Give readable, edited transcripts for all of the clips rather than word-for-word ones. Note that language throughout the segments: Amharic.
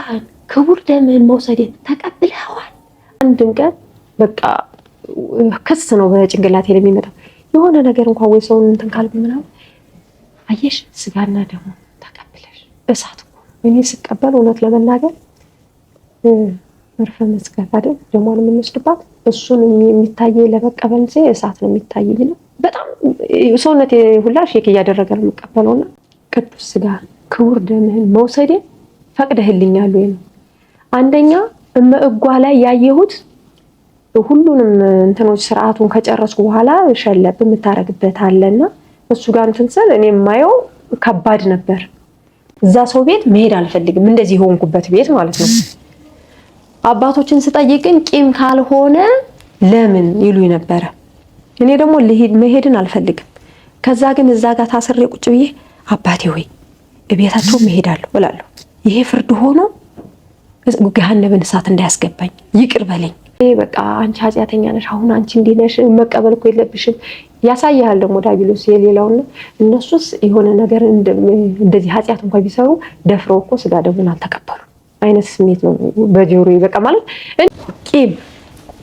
ስጋህን ክቡር ደምህን መውሰድን ተቀብለዋል። አንድም ቀን በቃ ክስ ነው በጭንቅላቴ የሚመጣው የሆነ ነገር እንኳን ወይ ሰውን እንትን ካልብ ምናምን አየሽ ስጋና ደሙ ተቀብለሽ እሳት እኔ ስቀበል እውነት ለመናገር መርፈ መስቀል አይደል ደሟን የምንወስድባት እሱን የሚታየኝ ለመቀበል እንጂ እሳት ነው የሚታየኝ ነው። በጣም ሰውነቴ ሁላ ሼክ እያደረገ ነው የምቀበለውና ቅዱስ ስጋ ክቡር ደምህን መውሰድን ፈቅደህልኛል ወይ ነው። አንደኛ እመጓ ላይ ያየሁት ሁሉንም እንትኖች ስርዓቱን ከጨረስኩ በኋላ ሸለብ የምታረግበት አለና እሱ ጋር እንትን ስል እኔ የማየው ከባድ ነበር። እዛ ሰው ቤት መሄድ አልፈልግም እንደዚህ ሆንኩበት ቤት ማለት ነው። አባቶችን ስጠይቅን ቂም ካልሆነ ለምን ይሉኝ ነበር። እኔ ደግሞ መሄድን አልፈልግም። ከዛ ግን እዛ ጋር ታስሬ ቁጭ ብዬ አባቴ ሆይ እቤታቸው መሄዳለሁ እላለሁ። ይሄ ፍርድ ሆኖ ገሃነምን እሳት እንዳያስገባኝ ይቅር በለኝ። በቃ አንቺ ኃጢአተኛ ነሽ፣ አሁን አንቺ እንዲህ ነሽ፣ መቀበል እኮ የለብሽም ያሳያል። ደግሞ ዳቢሎስ የሌላውና እነሱስ የሆነ ነገር እንደዚህ ኃጢአት እንኳን ቢሰሩ ደፍረው እኮ ስጋ ደሙን አልተቀበሉ አይነት ስሜት ነው በጆሮዬ። በቃ ማለት ቂም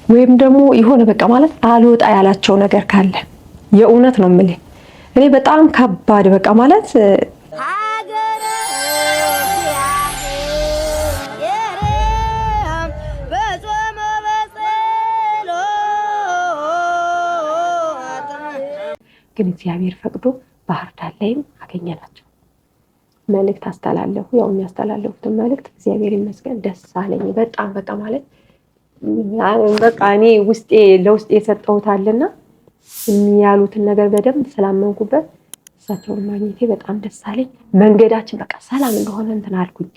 ወይም ደግሞ የሆነ በቃ ማለት አልወጣ ያላቸው ነገር ካለ የእውነት ነው የምልህ እኔ በጣም ከባድ በቃ ማለት ግን እግዚአብሔር ፈቅዶ ባህር ዳር ላይም አገኘናቸው። መልእክት አስተላለፉ። ያው የሚያስተላለፉትን መልእክት እግዚአብሔር ይመስገን ደስ አለኝ በጣም በቃ ማለት በቃ እኔ ለውስጤ የሰጠሁት አለና የሚያሉትን ነገር በደንብ ስላመንኩበት እሳቸውን ማግኘቴ በጣም ደስ አለኝ። መንገዳችን በቃ ሰላም እንደሆነ እንትን አልኩኝ።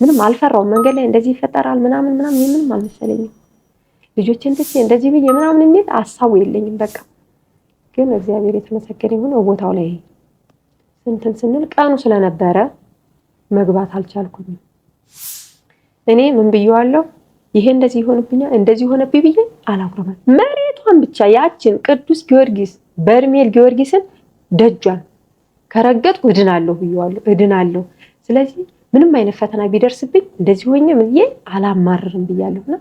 ምንም አልፈራውም። መንገድ ላይ እንደዚህ ይፈጠራል ምናምን ምንም አልመሰለኝም። ልጆችን ትቼ እንደዚህ ብዬ ምናምን የሚል ሀሳቡ የለኝም በቃ። ግን እግዚአብሔር የተመሰገነ ይሁን ቦታው ላይ እንትን ስንል ቀኑ ስለነበረ መግባት አልቻልኩም። እኔ ምን ብየዋለሁ ይሄ እንደዚህ ይሆንብኛል እንደዚህ ሆነብኝ ብዬ አላውቅም። መሬቷን ብቻ ያችን ቅዱስ ጊዮርጊስ በርሜል ጊዮርጊስን ደጇን ከረገጥኩ እድናለሁ ብየዋለሁ እድናለሁ። ስለዚህ ምንም አይነት ፈተና ቢደርስብኝ እንደዚህ ሆኜ ምዬ አላማርርም ብያለሁና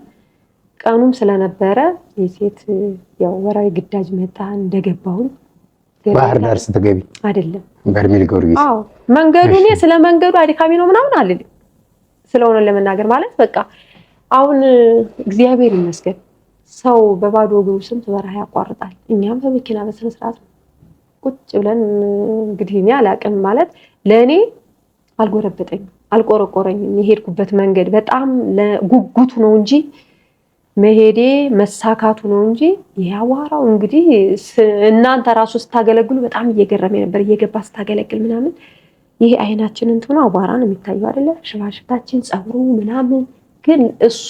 ቀኑም ስለነበረ የሴት ያው ወራዊ ግዳጅ መጣ እንደገባሁኝ ባህር ዳር ስትገቢ አይደለም በርሜል ጊዮርጊስ አዎ መንገዱ እኔ ስለ መንገዱ አድካሚ ነው ምናምን አልልም። ስለሆነ ለመናገር ማለት በቃ አሁን እግዚአብሔር ይመስገን ሰው በባዶ እግሩ ስንት በረሃ ያቋርጣል። እኛም በመኪና በስነ ስርዓት ቁጭ ብለን እንግዲህ እኔ አላቅም ማለት ለኔ አልጎረበጠኝም አልቆረቆረኝም። የሄድኩበት መንገድ በጣም ለጉጉቱ ነው እንጂ መሄዴ መሳካቱ ነው እንጂ ያዋራው እንግዲህ እናንተ ራሱ ስታገለግሉ በጣም እየገረመኝ ነበር። እየገባ ስታገለግል ምናምን ይሄ አይናችን እንትኑ አቧራ ነው የሚታየው አይደለ? ሽባሽፍታችን ጸጉሩ ምናምን ግን እሱ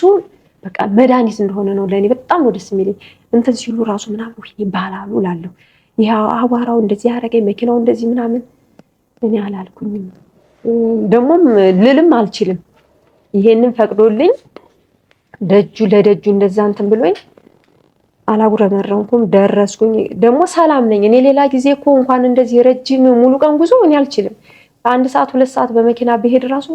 በቃ መድኃኒት እንደሆነ ነው ለኔ በጣም ነው ደስ የሚለኝ። እንትን ሲሉ ራሱ ምናምን ይባላሉ ላለሁ ይሄ አቧራው እንደዚህ ያደረገኝ መኪናው እንደዚህ ምናምን እኔ አላልኩኝም። ደግሞም ልልም አልችልም። ይሄንን ፈቅዶልኝ ደጁ ለደጁ እንደዛ እንትን ብሎኝ አላጉረመረምኩም ደረስኩኝ። ደግሞ ሰላም ነኝ እኔ። ሌላ ጊዜ እኮ እንኳን እንደዚህ ረጅም ሙሉ ቀን ጉዞ እኔ አልችልም። አንድ ሰዓት 2 ሰዓት በመኪና ብሄድ ራሱ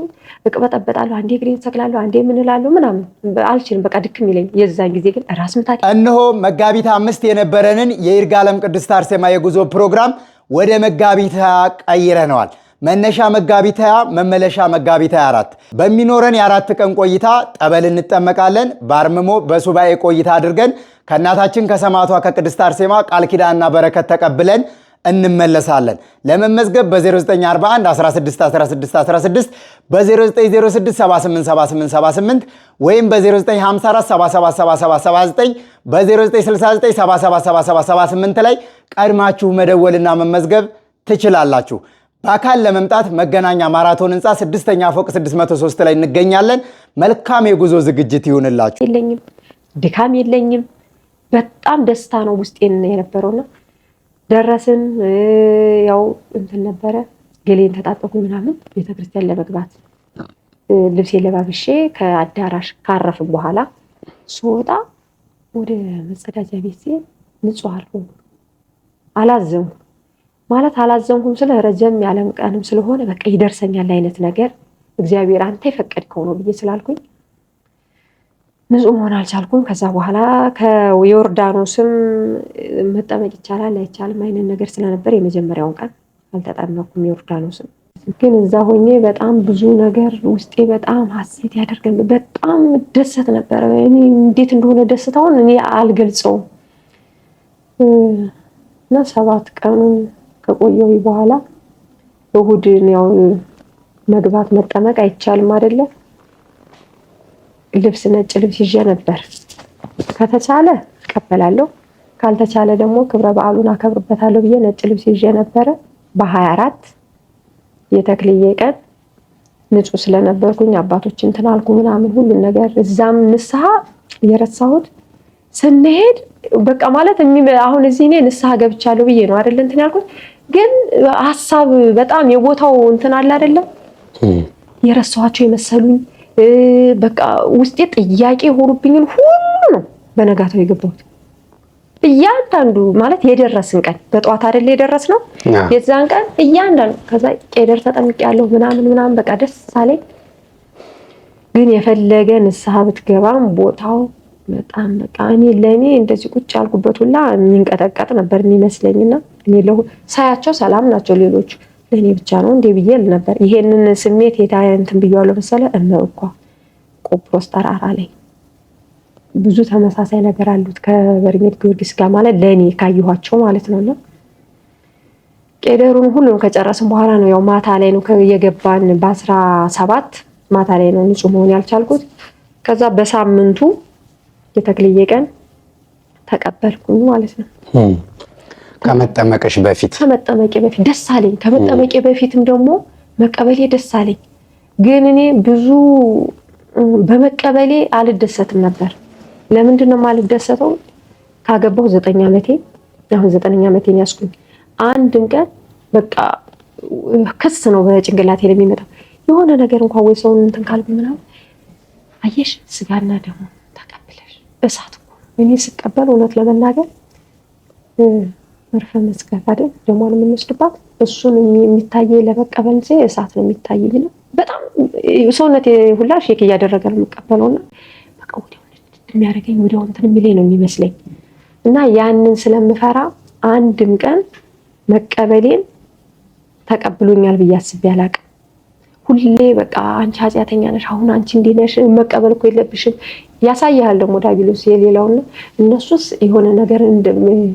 እቅበጠበጣለሁ። አንዴ እግሬን ሰክላለሁ፣ አንዴ ምን እላለሁ ምናምን አልችልም። በቃ ድክም ይለኝ። የዛን ጊዜ ግን ራስ ምታት። እነሆ መጋቢት 5 የነበረንን የይርጋለም ቅድስት አርሴማ የጉዞ ፕሮግራም ወደ መጋቢት ቀይረነዋል። መነሻ መጋቢት 20 መመለሻ መጋቢት 24 በሚኖረን የ4 ቀን ቆይታ ጠበል እንጠመቃለን። በአርምሞ በሱባኤ ቆይታ አድርገን ከእናታችን ከሰማዕቷ ከቅድስት አርሴማ ቃል ኪዳንና በረከት ተቀብለን እንመለሳለን። ለመመዝገብ በ0941 16 16 16 በ0906 78 78 78 ወይም በ0954 77 77 79 በ0969 77 77 78 ላይ ቀድማችሁ መደወልና መመዝገብ ትችላላችሁ። በአካል ለመምጣት መገናኛ ማራቶን ህንፃ 6ኛ ፎቅ 603 ላይ እንገኛለን። መልካም የጉዞ ዝግጅት ይሁንላችሁ። የለኝም ድካም የለኝም። በጣም ደስታ ነው ውስጤን የነበረውና ደረስን። ያው እንትን ነበረ ገሌን ተጣጣኩ ምናምን ቤተክርስቲያን ለመግባት ልብሴ ለባብሼ ከአዳራሽ ካረፍን በኋላ ስወጣ ወደ መጸዳጃ ቤት ሲሄድ ንጹህ አልሆንኩም። አላዘንኩም ማለት አላዘንኩም ስለ ረጀም ያለም ቀንም ስለሆነ በቃ ይደርሰኛል አይነት ነገር እግዚአብሔር አንተ የፈቀድከው ነው ብዬ ስላልኩኝ ንጹህ መሆን አልቻልኩም። ከዛ በኋላ ከዮርዳኖስም መጠመቅ ይቻላል አይቻልም አይነት ነገር ስለነበር የመጀመሪያውን ቀን አልተጠመኩም። ዮርዳኖስም ግን እዛ ሆኜ በጣም ብዙ ነገር ውስጤ በጣም ሐሴት ያደርገኝ በጣም ደሰት ነበር። እኔ እንዴት እንደሆነ ደስታውን እኔ አልገልጸውም። እና 7 ቀኑን ከቆየሁ በኋላ እሁድን ያው መግባት መጠመቅ አይቻልም አይደለ? ልብስ ነጭ ልብስ ይዤ ነበር። ከተቻለ እቀበላለሁ፣ ካልተቻለ ደግሞ ክብረ በዓሉን አከብርበታለሁ ብዬ ነጭ ልብስ ይዤ ነበር። በ24 የተክልዬ ቀን ንጹህ ስለነበርኩኝ አባቶች እንትን አልኩ ምናምን ሁሉ ነገር እዛም ንስሐ የረሳሁት ስንሄድ በቃ ማለት አሁን እዚህ እኔ ንስሐ ገብቻለሁ ብዬ ነው አይደል እንትን ያልኩት። ግን ሐሳብ በጣም የቦታው እንትን አለ አይደለም የረሳኋቸው የመሰሉኝ በቃ ውስጤ ጥያቄ ሆኖብኝን ሁሉ ነው በነጋታው የገባሁት። እያንዳንዱ ማለት የደረስን ቀን በጧት አይደል የደረስነው የዛን ቀን እያንዳንዱ ከዛ ቄደር ተጠምቄያለሁ ምናምን በቃ ደስ አለኝ። ግን የፈለገ ንስሐ ብትገባም ቦታው በጣም በቃ ለኔ እንደዚህ ቁጭ ያልኩበት ሁላ የሚንቀጠቀጥ ነበር የሚመስለኝና እኔ ሳያቸው ሰላም ናቸው ሌሎች ለኔ ብቻ ነው እንዴ ብዬ ነበር። ይሄንን ስሜት እንትን ብያለሁ መሰለ እኮ ቆጵሮስ ተራራ ላይ ብዙ ተመሳሳይ ነገር አሉት ከበርሜል ጊዮርጊስ ጋር ማለት ለኔ ካየኋቸው ማለት ነውና ቄደሩን ሁሉም ከጨረስን በኋላ ነው ያው ማታ ላይ ነው የገባን። በ17 ማታ ላይ ነው ንጹህ መሆን ያልቻልኩት። ከዛ በሳምንቱ የተክልዬ ቀን ተቀበልኩኝ ማለት ነው። ከመጠመቅሽ በፊት ደስ አለኝ። ከመጠመቄ በፊትም ደግሞ መቀበሌ ደስ አለኝ። ግን እኔ ብዙ በመቀበሌ አልደሰትም ነበር። ለምንድን ነው የማልደሰተው? ካገባሁ 9 ዓመቴ አሁን 9ኛ ዓመቴን ያስኩኝ። አንድም ቀን በቃ ክስ ነው በጭንቅላቴ ላይ የሚመጣው የሆነ ነገር እንኳን ወይ ሰውን እንትን ካልኩ ምናምን አየሽ ስጋና ደሙ ተቀበለሽ እሳት እኮ እኔ ስቀበል እውነት ለመናገር መርፈ መስቀል አይደል ደሟን የምንወስድባት እሱን የሚታየኝ ለመቀበል እሳት ነው የሚታየኝ ነው። በጣም ሰውነቴ ሁላ ሼክ እያደረገ ነው የምቀበለውና በቃ ወዲያው የሚያደርገኝ ወዲያው እንትን የሚለኝ ነው የሚመስለኝ። እና ያንን ስለምፈራ አንድም ቀን መቀበሌን ተቀብሎኛል ብዬ አስቤ አላቅም። ሁሌ በቃ አንቺ ኃጢአተኛ ነሽ፣ አሁን አንቺ እንዲህ ነሽ፣ መቀበል እኮ የለብሽም ያሳያል ደግሞ ዳቢሎስ የሌላውና እነሱስ የሆነ ነገር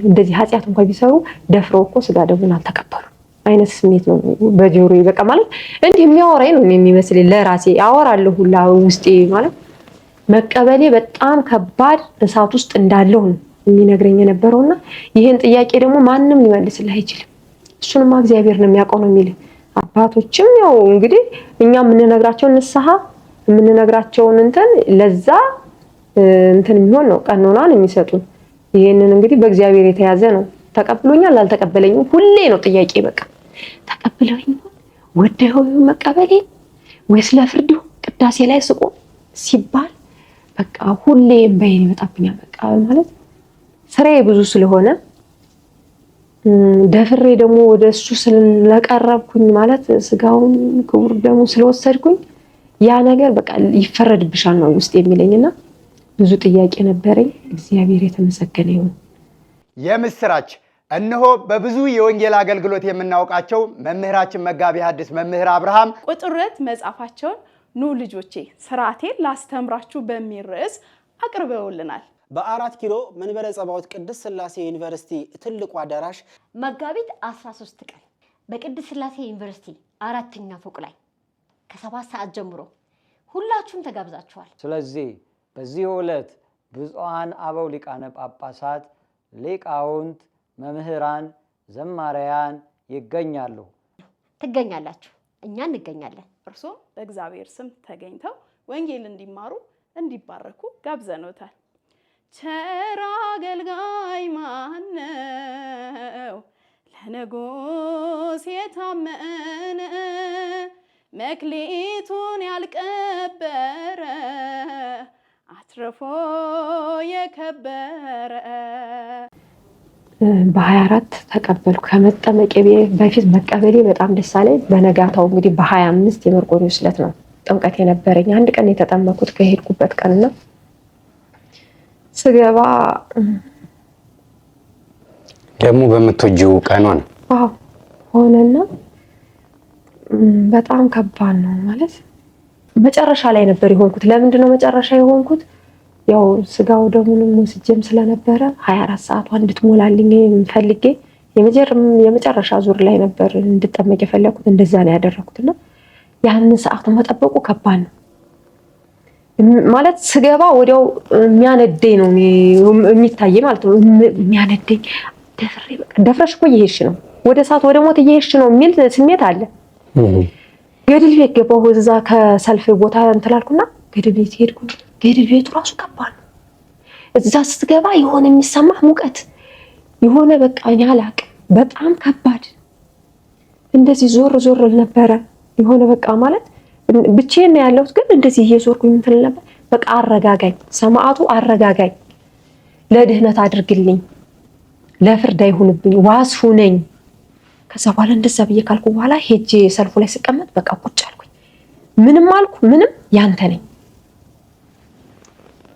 እንደዚህ ኃጢአት እንኳን ቢሰሩ ደፍረው እኮ ስጋ ደሙን አልተቀበሉ አይነት ስሜት ነው በጆሮዬ በቃ ማለት እንዲህ የሚያወራኝ ነው የሚመስለኝ። ለራሴ አወራለሁ ሁላ ውስጤ ማለት መቀበሌ በጣም ከባድ እሳት ውስጥ እንዳለው ነው የሚነግረኝ የነበረውና ይሄን ጥያቄ ደግሞ ማንም ሊመልስልህ አይችልም። እሱንማ እግዚአብሔር ነው የሚያውቀው ነው የሚል አባቶችም ያው እንግዲህ እኛ የምንነግራቸው ንስሐ የምንነግራቸውን እንትን ለዛ እንትን የሚሆን ነው ቀኖናን የሚሰጡን። ይሄንን እንግዲህ በእግዚአብሔር የተያዘ ነው። ተቀብሎኛል አልተቀበለኝም ሁሌ ነው ጥያቄ። በቃ ተቀብለውኝ ወደው መቀበሌ ወይስ ለፍርድ ቅዳሴ ላይ ስቆ ሲባል በቃ ሁሌ በይኔ ይመጣብኛል። በቃ ማለት ስራዬ ብዙ ስለሆነ ደፍሬ ደግሞ ወደሱ ስለቀረብኩኝ ማለት ስጋውን ክቡር ደሙ ስለወሰድኩኝ ያ ነገር በቃ ይፈረድብሻል ነው ውስጥ የሚለኝና ብዙ ጥያቄ ነበረኝ። እግዚአብሔር የተመሰገነ ይሁን። የምስራች እነሆ በብዙ የወንጌል አገልግሎት የምናውቃቸው መምህራችን መጋቢ ሐዲስ መምህር አብርሃም ቁጥር 2 መጽሐፋቸውን ኑ ልጆቼ ስርዓቴን ላስተምራችሁ በሚል ርዕስ አቅርበውልናል። በ4 ኪሎ መንበረ ጸባዖት ቅድስት ሥላሴ ዩኒቨርሲቲ ትልቁ አዳራሽ መጋቢት 13 ቀን በቅድስት ሥላሴ ዩኒቨርሲቲ 4ኛ ፎቅ ላይ ከ7 ሰዓት ጀምሮ ሁላችሁም ተጋብዛችኋል። ስለዚህ በዚህ ዕለት ብፁዓን አበው ሊቃነ ጳጳሳት፣ ሊቃውንት፣ መምህራን፣ ዘማሪያን ይገኛሉ። ትገኛላችሁ፣ እኛ እንገኛለን። እርሶም በእግዚአብሔር ስም ተገኝተው ወንጌል እንዲማሩ እንዲባረኩ ጋብዘኖታል። ቸር አገልጋይ ማነው ለንጉሥ የታመነ መክሊቱን ያልቀበረ አትርፎ የከበረ። በ24 ተቀበልኩ። ከመጠመቄ በፊት መቀበሌ በጣም ደስ አለኝ። በነጋታው እንግዲህ በ25 የመርቆሬዎስ ዕለት ነው ጥምቀት የነበረኝ አንድ ቀን የተጠመኩት ከሄድኩበት ቀንና ስገባ ደግሞ በመቶጂው ቀኗን ሆነና በጣም ከባድ ነው ማለት መጨረሻ ላይ ነበር የሆንኩት። ለምንድን ነው መጨረሻ የሆንኩት? ያው ስጋው ደሙንም ወስጄም ስለነበረ 24 ሰዓቷ እንድትሞላልኝ ፈልጌ የመጨረሻ ዙር ላይ ነበር እንድጠመቅ የፈለኩት። እንደዛ ነው ያደረኩትና ያንን ሰዓቱን መጠበቁ ከባድ ነው ማለት ስገባ ወዲያው የሚያነደኝ ነው የሚታየኝ ማለት ነው። የሚያነደኝ ደፍረሽ እኮ እየሄድሽ ነው ወደ እሳት ወደ ሞት እየሄድሽ ነው የሚል ስሜት አለ። ገድል ቤት ገባሁ። እዛ ከሰልፍ ቦታ እንትላልኩና ገድል ቤት ሄድኩ። ገድል ቤቱ ራሱ ከባድ ነው። እዛ ስትገባ የሆነ የሚሰማህ ሙቀት የሆነ በቃ እኔ አላቅም በጣም ከባድ እንደዚህ ዞር ነበረ የሆነ በቃ ማለት ብቻዬን ነው ያለሁት፣ ግን እንደዚህ እየዞርኩኝ እንትን ነበር። በቃ አረጋጋኝ፣ ሰማዕቱ አረጋጋኝ፣ ለድህነት አድርግልኝ፣ ለፍርድ አይሁንብኝ፣ ዋስ ሁነኝ። ከዛ በኋላ እንደዛ ብዬ ካልኩ በኋላ ሄጄ ሰልፉ ላይ ስቀመጥ በቃ ቁጭ አልኩኝ። ምንም አልኩ ምንም ያንተ ነኝ፣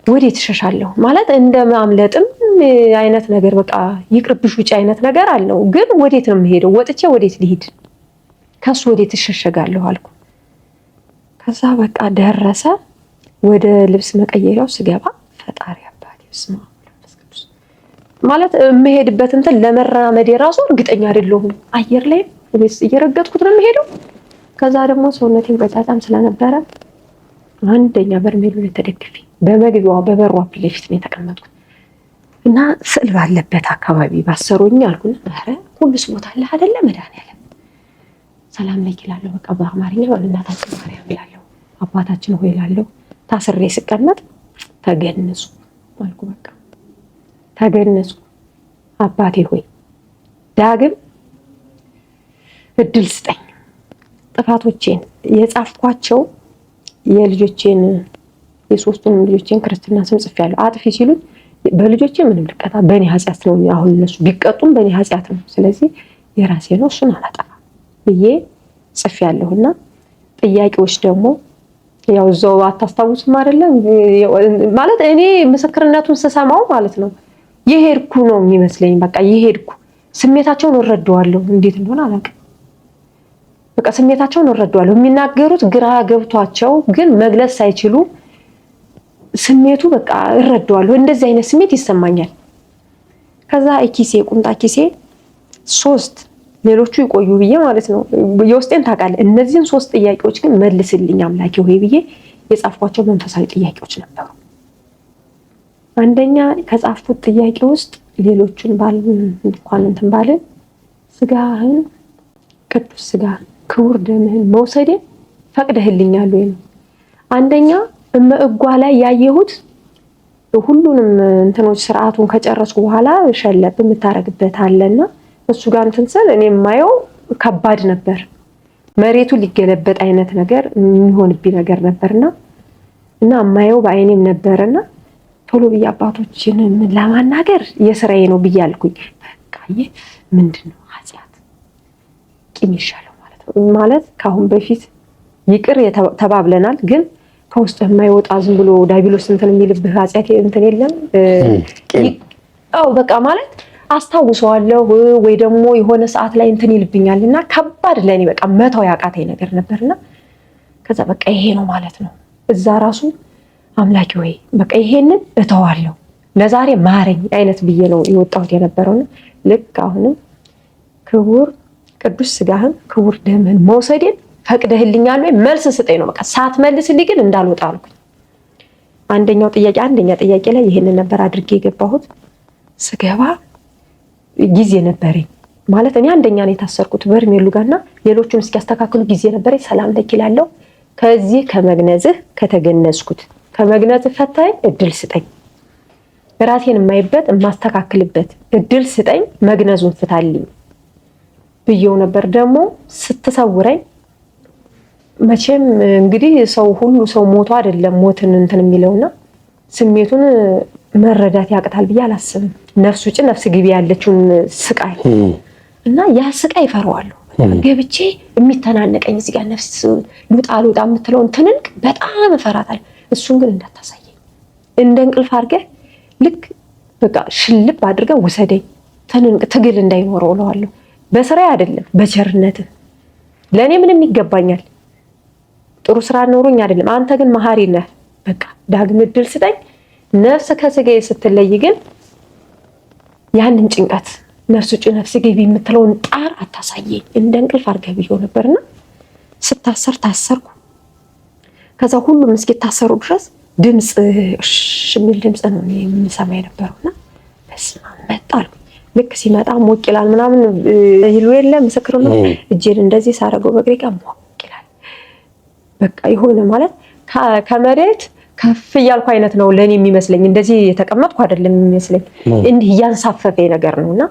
ወዴት እሸሻለሁ ማለት እንደ ማምለጥም አይነት ነገር በቃ ይቅርብሽ ውጭ አይነት ነገር አለው። ግን ወዴት ነው የምሄደው? ወጥቼ ወዴት ልሂድ? ከሱ ወዴት እሸሸጋለሁ አልኩ። ከዛ በቃ ደረሰ። ወደ ልብስ መቀየሪያው ስገባ ፈጣሪ አባቴ ስማ ማለት የምሄድበት እንትን ለመራመድ የራሱ እርግጠኛ አይደለሁም። አየር ላይ ወይስ እየረገጥኩት ነው የምሄደው? ከዛ ደግሞ ሰውነቴን በጣጣም ስለነበረ አንደኛ በርሜሉ ላይ ተደግፌ በመግቢያዋ በበሯ ፊት ለፊት ነው የተቀመጥኩት እና ስዕል ባለበት አካባቢ ባሰሩኝ አልኩና ኧረ ሁሉስ ቦታ አለ አይደለ መድኃኒዓለም ሰላም ለኪ እላለሁ። በቃ በአማርኛ እናታችን ማርያም እላለሁ፣ አባታችን ሆይ እላለሁ። ታስሬ ስቀመጥ ተገነሱ አልኩ። በቃ ተገነሱ። አባቴ ሆይ ዳግም እድል ስጠኝ፣ ጥፋቶቼን የጻፍኳቸው የልጆቼን የሶስቱን ልጆቼን ክርስትና ስም ጽፌያለሁ። አጥፊ ሲሉኝ በልጆቼ ምንም ልቀጣ በእኔ ኃጢአት ነው። አሁን እነሱ ቢቀጡም በእኔ ኃጢአት ነው። ስለዚህ የራሴ ነው፣ እሱን አላጠፋም ብዬ ጽፌያለሁና ጥያቄዎች ደግሞ ያው እዛው አታስታውስም አይደለም ማለት እኔ ምስክርነቱን ስሰማው ማለት ነው የሄድኩ ነው የሚመስለኝ። በቃ የሄድኩ ስሜታቸውን እረዳዋለሁ፣ እንዴት እንደሆነ አላውቅም። በቃ ስሜታቸውን እረዳዋለሁ። የሚናገሩት ግራ ገብቷቸው ግን መግለጽ ሳይችሉ ስሜቱ በቃ እረዳዋለሁ። እንደዚህ አይነት ስሜት ይሰማኛል። ከዛ ኪሴ ቁምጣ ኪሴ 3 ሌሎቹ ይቆዩ ብዬ ማለት ነው የውስጤን ታውቃለህ። እነዚህን 3 ጥያቄዎች ግን መልስልኝ አምላኬ ሆይ ብዬ የጻፍኳቸው መንፈሳዊ ጥያቄዎች ነበሩ። አንደኛ ከጻፍኩት ጥያቄ ውስጥ ሌሎቹን እንኳን እንትን ባልን ስጋህን ቅዱስ ስጋህን ክቡር ደምህን መውሰዴን ፈቅደህልኛል ወይ ነው። አንደኛ እመጓ ላይ ያየሁት ሁሉንም እንትኖች ስርዓቱን ከጨረስኩ በኋላ ሸለብ የምታረግበት አለና እሱ ጋር እንትን ስል እኔ የማየው ከባድ ነበር። መሬቱ ሊገለበጥ አይነት ነገር የሚሆንብኝ ነገር ነበርና እና የማየው በአይኔም ነበርና ቶሎ ብዬ አባቶችን ለማናገር የስራዬ ነው ብዬ አልኩኝ። በቃ ምንድነው ኃጢአት ቂም ይሻለው ማለት ነው። ማለት ካሁን በፊት ይቅር ተባብለናል፣ ግን ከውስጥ የማይወጣ ዝም ብሎ ዳቢሎስ እንትን የሚልብህ ኃጢአት እንትን የለም። በቃ ማለት አስታውሰዋለሁ ወይ ደግሞ የሆነ ሰዓት ላይ እንትን ይልብኛልና ከባድ ለኔ በቃ መተው ያቃተኝ ነገር ነበርና ከዛ በቃ ይሄ ነው ማለት ነው። እዛ ራሱ አምላኬ ወይ በቃ ይሄንን እተዋለሁ ለዛሬ ማረኝ አይነት ብዬ ነው የወጣሁት የነበረውና ልክ አሁንም ክቡር ቅዱስ ስጋህን ክቡር ደምህን መውሰዴን ፈቅደህልኛል ወይ መልስ ስጠኝ ነው። በቃ ሳትመልስልኝ ግን እንዳልወጣ አልኩኝ። አንደኛ ጥያቄ ላይ ይሄንን ነበር አድርጌ የገባሁት። ስገባ ጊዜ ነበረኝ ማለት እኔ አንደኛ ነው የታሰርኩት በርሜሉ ጋርና ሌሎቹን እስኪያስተካክሉ ጊዜ ነበረኝ። ሰላም ለኪ እላለሁ። ከዚህ ከመግነዝህ ከተገነዝኩት ከመግነዝህ ፈታኝ እድል ስጠኝ፣ ራሴን የማይበት የማስተካክልበት እድል ስጠኝ፣ መግነዙን ፍታልኝ ብዬው ነበር። ደግሞ ስትሰውረኝ መቼም እንግዲህ ሰው ሁሉ ሰው ሞቶ አይደለም ሞትን እንትን የሚለውና ስሜቱን መረዳት ያቅታል ብዬ አላስብም። ነፍስ ውጭ ነፍስ ግቢ ያለችውን ስቃይ እና ያ ስቃይ እፈራዋለሁ ገብቼ የሚተናነቀኝ እዚህ ጋር ነፍስ ልውጣ የምትለውን ትንንቅ በጣም እፈራታለሁ። እሱን ግን እንዳታሳየኝ እንደ እንቅልፍ አድርገህ ልክ በቃ ሽልብ አድርገህ ውሰደኝ። ትንንቅ ትግል እንዳይኖረው እለዋለሁ። በስራዬ አይደለም በቸርነትህ ለእኔ ምንም ይገባኛል። ጥሩ ስራ ኖሮኝ አይደለም። አንተ ግን መሀሪ ነህ። በቃ ዳግም እድል ስጠኝ። ነፍስ ከስጋዬ ስትለይ ግን ያንን ጭንቀት ነፍስ ውጭ ነፍስ ግቢ የምትለውን ጣር አታሳየኝ። እንደ እንቅልፍ አድርገህ ብዬው ነበርና ስታሰር ታሰርኩ። ከዛ ሁሉም እስኪታሰሩ ድረስ ድምፅ የሚል ድምፅ ነው የምሰማ የነበረውና በስመ አብ መጣ አልኩ። ልክ ሲመጣ ሞቅ ይላል ምናምን ይሉ የለ ምስክር ነው። እጄን እንደዚህ ሳረገው በግሬ ጋር ሞቅ ይላል። በቃ የሆነ ማለት ከመሬት ከፍ እያልኩ አይነት ነው ለኔ የሚመስለኝ። እንደዚህ የተቀመጥኩ አይደለም የሚመስለኝ፣ እንዲህ እያንሳፈፈኝ ነገር ነውና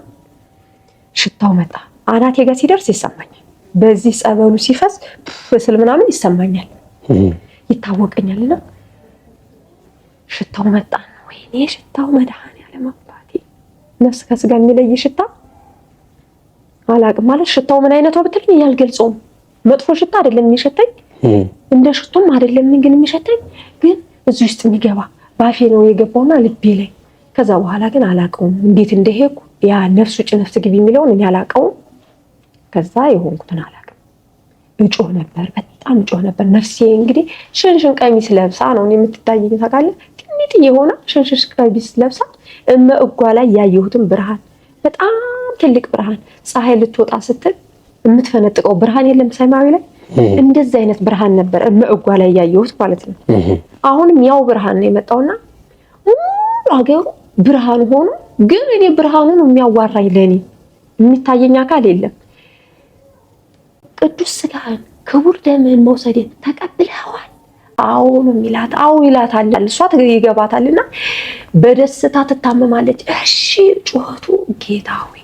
ሽታው መጣ። አናቴ ጋር ሲደርስ ይሰማኛል። በዚህ ጸበሉ ሲፈስ ፍስል ምናምን ይሰማኛል፣ ይታወቀኛልና ሽታው መጣ። ወይኔ ሽታው መድኃኒዓለም አባቴ፣ ነፍስ ከስጋ የሚለይ ሽታ አላቅም። ማለት ሽታው ምን አይነት ነው ብትልኝ ያልገልጸውም። መጥፎ ሽታ አይደለም የሚሸተኝ፣ እንደ ሽቶም አይደለም ግን የሚሸተኝ፣ ግን እዚህ ውስጥ የሚገባ ባፌ ነው የገባውና ልቤ ላይ። ከዛ በኋላ ግን አላቀውም እንዴት እንደሄድኩ። ያ ነፍስ ውጭ ነፍስ ግቢ የሚለውን እኔ አላቀውም። ከዛ የሆንኩትን አላቅም። እጮህ ነበር፣ በጣም እጮህ ነበር። ነፍሴ እንግዲህ ሽንሽን ቀሚስ ለብሳ ነው የምትታየኝ ታውቃለህ። ትንሽ የሆነ ሽንሽን ቀሚስ ለብሳ እጓ ላይ ያየሁትን ብርሃን፣ በጣም ትልቅ ብርሃን፣ ፀሐይ ልትወጣ ስትል የምትፈነጥቀው ብርሃን የለም ሰማያዊ ላይ፣ እንደዚህ አይነት ብርሃን ነበር እጓ ላይ ያየሁት ማለት ነው። አሁንም ያው ብርሃን ነው የመጣውና አገሩ ብርሃን ሆኖ ግን እኔ ብርሃኑን የሚያዋራኝ ለኔ የሚታየኝ አካል የለም። ቅዱስ ስጋህን ክቡር ደምህን መውሰድን ተቀብለዋል? አዎ ነው የሚላት። አዎ ይላታል። እሷ ይገባታልና በደስታ ትታመማለች። እሺ ጩኸቱ ጌታ ሆይ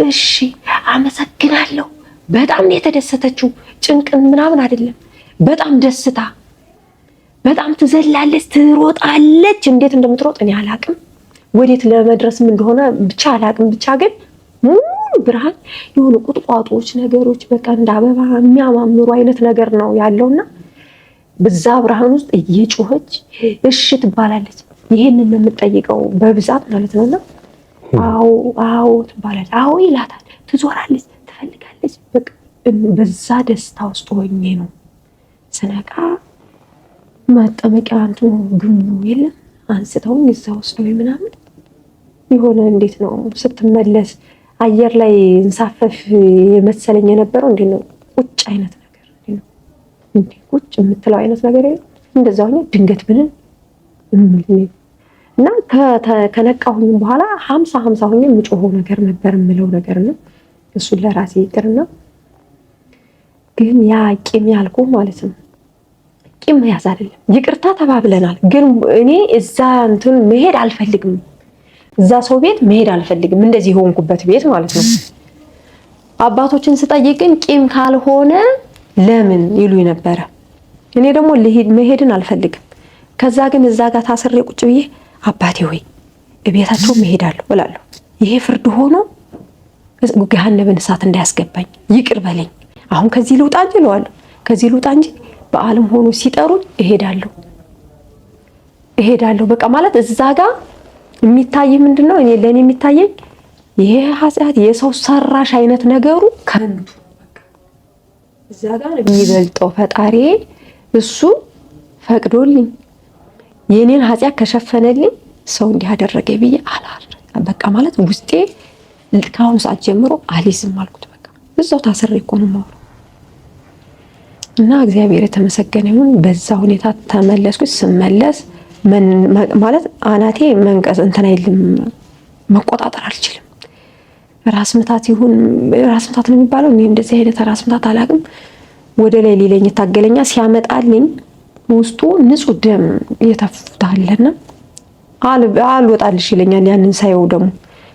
እሺ አመሰግናለሁ። በጣም ነው የተደሰተችው። ጭንቅን ምናምን አይደለም፣ በጣም ደስታ። በጣም ትዘላለች፣ ትሮጣለች። እንዴት እንደምትሮጥ እኔ አላቅም፣ ወዴት ለመድረስም እንደሆነ ብቻ አላቅም። ብቻ ግን ሙሉ ብርሃን የሆኑ ቁጥቋጦዎች ነገሮች በቃ እንደ አበባ የሚያማምሩ አይነት ነገር ነው ያለውና በዛ ብርሃን ውስጥ እየጮኸች እሺ ትባላለች። ይሄንን ነው የምትጠይቀው በብዛት ማለት ነውና አዎ አዎ ትባላለች። አዎ ይላታል። ትዞራለች፣ ትፈልጋለች። በቃ በዛ ደስታ ውስጥ ሆኜ ነው ስነቃ መጠመቂያ አንቱ ግሙ የለም አንስተውኝ እዛ ወስደው ምናምን የሆነ እንዴት ነው ስትመለስ አየር ላይ እንሳፈፍ የመሰለኝ የነበረው እንዴ ነው ቁጭ አይነት ነገር እንዴ ነው እንዴ ቁጭ የምትለው አይነት ነገር የለም። እንደዛው ሆኜ ድንገት ብንን እና ከነቃሁኝ በኋላ 50 ሆኜ የምጮኸው ነገር ነበር የምለው ነገር ነው። እሱን ለራሴ ይቅርና ግን ያ ቂም ያልኩ ማለት ነው ቂም መያዝ አይደለም፣ ይቅርታ ተባብለናል። ግን እኔ እዛ እንትን መሄድ አልፈልግም፣ እዛ ሰው ቤት መሄድ አልፈልግም። እንደዚህ ሆንኩበት ቤት ማለት ነው። አባቶችን ስጠይቅ ግን ቂም ካልሆነ ለምን ይሉኝ ነበረ። እኔ ደግሞ መሄድን አልፈልግም። ከዛ ግን እዛ ጋር ታስሬ ቁጭ ብዬ አባቴ ሆይ እቤታቸው መሄዳለሁ እላለሁ። ይሄ ፍርድ ሆኖ ገሃነመ እሳት እንዳያስገባኝ ይቅር በለኝ። አሁን ከዚህ ልውጣ እንጂ እለዋለሁ። ከዚህ ልውጣ እንጂ በዓለም ሆኖ ሲጠሩኝ እሄዳለሁ። በቃ ማለት እዛ ጋር የሚታይ ምንድነው? እኔ ለኔ የሚታየኝ ይሄ ኃጢአት የሰው ሰራሽ አይነት ነገሩ ከንቱ በቃ እዛ ጋር የሚበልጠው ፈጣሪ እሱ ፈቅዶልኝ የኔን ኃጢአት ከሸፈነልኝ ሰው እንዲህ አደረገ ብዬ በቃ ማለት ውስጤ ከአሁኑ ሰዓት ጀምሮ አልይዝም አልኩት። በቃ እዛው ታስሬ እኮ ነው የማወራው። እና እግዚአብሔር የተመሰገነ ይሁን። በዛ ሁኔታ ተመለስኩ። ስመለስ ማለት አናቴ መንቀስ እንትን አይልም፣ መቆጣጠር አልችልም። ራስ ምታት ነው የሚባለው። እኔ እንደዚህ አይነት ራስ ምታት አላውቅም። ወደ ላይ ሊለኝ ታገለኛ ሲያመጣልኝ ውስጡ ንጹህ ደም የተፉታለና አልወጣልሽ ይለኛል። ያንን ሳይው ደግሞ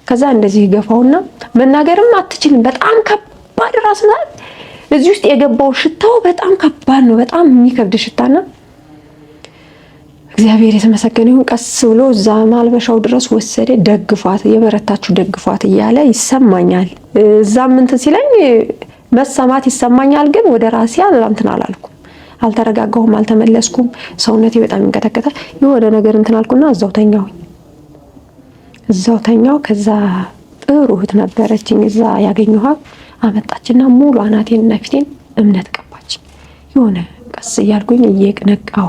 ከዛ እንደዚህ ገፋውና መናገርም አትችልም። በጣም ከባድ ራስ ምታት እዚህ ውስጥ የገባው ሽታው በጣም ከባድ ነው። በጣም የሚከብድ ሽታና እግዚአብሔር የተመሰገነ ይሁን። ቀስ ብሎ እዛ ማልበሻው ድረስ ወሰደ። ደግፏት፣ የበረታችሁ ደግፏት እያለ ይሰማኛል። እዛም እንትን ሲለኝ መሰማት ይሰማኛል፣ ግን ወደ ራሴ እንትን አላልኩም። አልተረጋጋሁም፣ አልተመለስኩም። ሰውነቴ በጣም ይንቀጠቀጣል። የሆነ ነገር እንትን አልኩና እዛው ተኛው። ከዛ ጥሩ እህት ነበረችኝ እዛ ያገኘኋት፣ አመጣችና ሙሉ አናቴን እና ፊቴን እምነት ቀባች። የሆነ ቀስ እያልኩኝ እየነቃሁ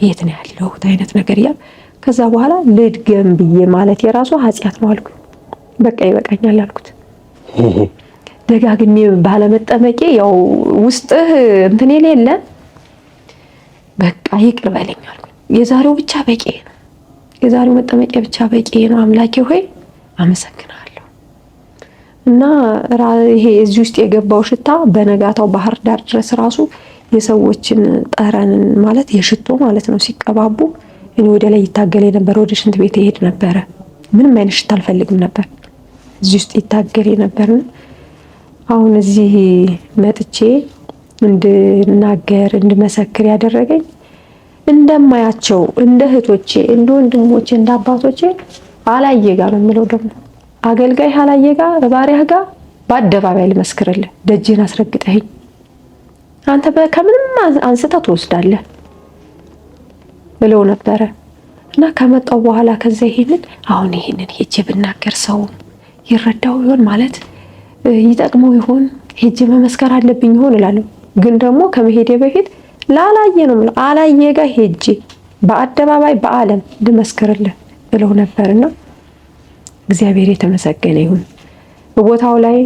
የት ነው ያለሁት አይነት ነገር እያል ከዛ በኋላ ልድገም ብዬ ማለት የራሱ ኃጢአት ነው አልኩኝ። በቃ ይበቃኛል አልኩት። ደጋግሜ ባለመጠመቄ ያው ውስጥህ እንትን የሌለ በቃ ይቅር በለኝ አልኩኝ። የዛሬው ብቻ በቂ ነው። የዛሬው መጠመቂያ ብቻ በቂ ነው። አምላኬ ሆይ አመሰግናለሁ። እና ይሄ እዚህ ውስጥ የገባው ሽታ በነጋታው ባህር ዳር ድረስ ራሱ የሰዎችን ጠረንን ማለት የሽቶ ማለት ነው ሲቀባቡ እኔ ወደ ላይ ይታገል ነበር። ወደ ሽንት ቤት ይሄድ ነበረ። ምንም አይነት ሽታ አልፈልግም ነበር። እዚህ ውስጥ ይታገል ነበርና አሁን እዚህ መጥቼ እንድናገር እንድመሰክር ያደረገኝ እንደማያቸው እንደ እህቶቼ እንደ ወንድሞቼ እንደ አባቶቼ አላየ ጋር ነው የምለው። ደግሞ አገልጋይ አላየ ጋር ባሪያህ ጋር በአደባባይ ልመስክርልህ፣ ደጅህን አስረግጠኸኝ አንተ ከምንም አንስታ ትወስዳለህ ብለው ነበረ። እና ከመጣው በኋላ ከዛ ይሄንን ሄጄ ብናገር ሰው ይረዳው ይሆን ማለት ይጠቅመው ይሆን ሄጄ መመስከር አለብኝ ይሆን እላለሁ። ግን ደግሞ ከመሄዴ በፊት ላላየ ነው የምለው። አላየ ጋር ሄጄ በአደባባይ በዓለም ልመስክርልህ ብለው ነበርና እግዚአብሔር የተመሰገነ ይሁን። በቦታው ላይ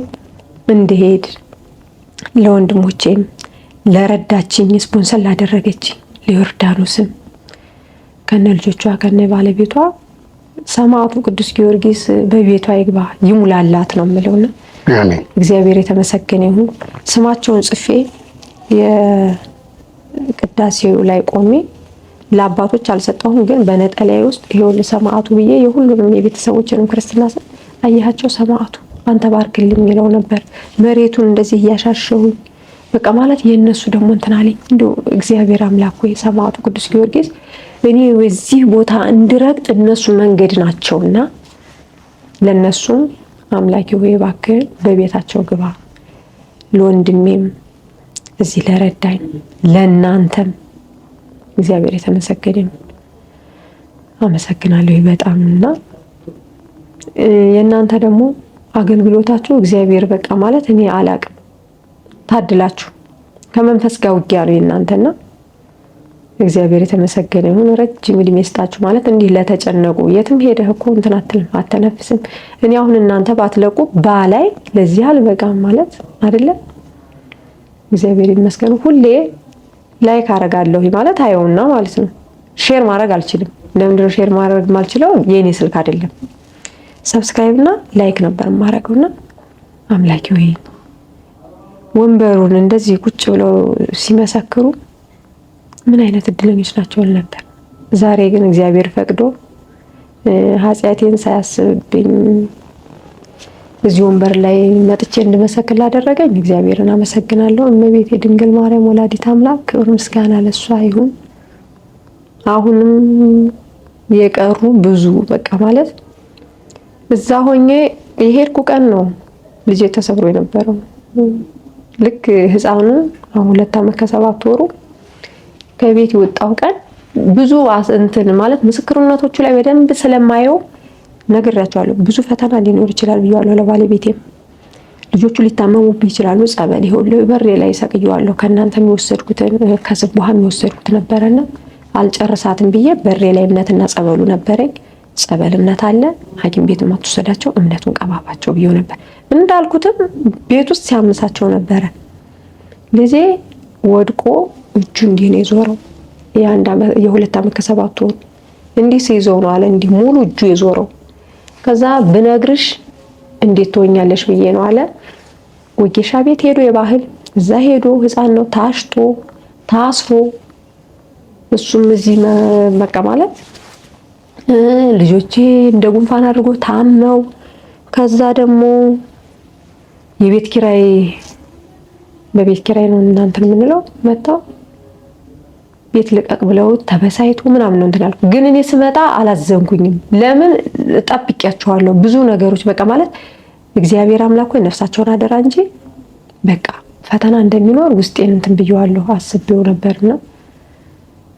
እንድሄድ ለወንድሞቼም ለረዳችኝ ስፖንሰር ላደረገችኝ ለዮርዳኖስም ከነ ልጆቿ ከነ ባለቤቷ ሰማዕቱ ቅዱስ ጊዮርጊስ በቤቷ ይግባ ይሙላላት ነው የምለውና አሜን። እግዚአብሔር የተመሰገነ ይሁን። ስማቸውን ጽፌ የቅዳሴው ላይ ቆሜ ለአባቶች አልሰጠሁም፣ ግን በነጠላዬ ውስጥ ይሄው ሰማዕቱ ብዬ የሁሉንም የቤተሰቦችንም ክርስትና ስም አያቸው ሰማዕቱ አንተ ባርክልኝ የሚለው ነበር። መሬቱን እንደዚህ እያሻሸሁኝ በቃ ማለት የነሱ ደግሞ እንትን አለኝ። እንደው እግዚአብሔር አምላክ ሆይ ሰማዕቱ ቅዱስ ጊዮርጊስ እኔ በዚህ ቦታ እንድረግጥ እነሱ መንገድ ናቸውና ለነሱም አምላኬ ሆይ እባክህ በቤታቸው ግባ። ለወንድሜም እዚህ ለረዳኝ ለናንተም እግዚአብሔር የተመሰገነ ነው። አመሰግናለሁ በጣምና የናንተ ደግሞ አገልግሎታችሁ እግዚአብሔር በቃ ማለት እኔ አላቅም። ታድላችሁ ከመንፈስ ጋር ውጊያ ነው የናንተና እግዚአብሔር የተመሰገነ ይሁን። ረጅም እድሜ ይስጣችሁ ማለት እንዲህ ለተጨነቁ የትም ሄደህ እኮ እንትን አትልም አተነፍስም። እኔ አሁን እናንተ ባትለቁ ባላይ ለዚህ አልበቃም ማለት አይደለ። እግዚአብሔር ይመስገን። ሁሌ ላይክ አረጋለሁ ማለት አይውና ማለት ነው። ሼር ማድረግ አልችልም። ለምንድነው ሼር ማድረግ ማልችለው? የኔ ስልክ አይደለም። ሰብስክራይብ እና ላይክ ነበር ማረገውና አምላኬ ሆይ ወንበሩን እንደዚህ ቁጭ ብለው ሲመሰክሩ ምን አይነት እድለኞች ናቸው ነበር። ዛሬ ግን እግዚአብሔር ፈቅዶ ኃጢአቴን ሳያስብብኝ እዚህ ወንበር ላይ መጥቼ እንድመሰክር ላደረገኝ እግዚአብሔርን አመሰግናለሁ። እመቤቴ ድንግል ማርያም ወላዲት አምላክ ክብር ምስጋና ለሷ ይሁን። አሁንም የቀሩ ብዙ በቃ ማለት እዛ ሆኜ የሄድኩ ቀን ነው ልጄ ተሰብሮ የነበረው። ልክ ህፃኑ አሁን 2 ዓመት ከ7 ወሩ ከቤት የወጣው ቀን ብዙ እንትን ማለት ምስክርነቶቹ ላይ በደንብ ስለማየው ነግሬያቸዋለሁ። ብዙ ፈተና ሊኖር ይችላል ብያለሁ ለባለቤቴም። ልጆቹ ሊታመሙብኝ ይችላሉ። ጸበል ይሁን በሬ ላይ ሰቅየዋለሁ። ከእናንተ የሚወሰድኩትን ከስቡሃ የሚወሰድኩት ነበረና አልጨርሳትም ብዬ በሬ ላይ እምነትና ጸበሉ ነበረኝ። ጸበል እምነት አለ፣ ሐኪም ቤት ማትወሰዳቸው እምነቱን ቀባባቸው ብዬው ነበር። እንዳልኩትም ቤት ውስጥ ሲያምሳቸው ነበረ። ልጄ ወድቆ እጁ እንዲህ ነው የዞረው። የ2 ዓመት ከ7 ወር እንዲህ ሲይዘው ነው አለ እንዲህ ሙሉ እጁ የዞረው። ከዛ ብነግርሽ እንዴት ትሆኛለሽ ብዬ ነው አለ። ወጌሻ ቤት ሄዶ የባህል እዛ ሄዶ ህፃን ነው ታሽቶ ታስሮ እሱም እዚህ በቃ ማለት ልጆቼ እንደ ጉንፋን አድርጎ ታመው ከዛ ደግሞ የቤት ኪራይ በቤት ኪራይ ነው እናንተን የምንለው መጣው ቤት ልቀቅ ብለው ተበሳይቶ ምናምን ነው እንትን ያልኩ። ግን እኔ ስመጣ አላዘንኩኝም። ለምን ጠብቂያቸዋለሁ ብዙ ነገሮች በቃ ማለት እግዚአብሔር አምላክ ሆይ ነፍሳቸውን አደራ እንጂ በቃ ፈተና እንደሚኖር ውስጤን እንትን ብየዋለሁ አስቤው ነበርና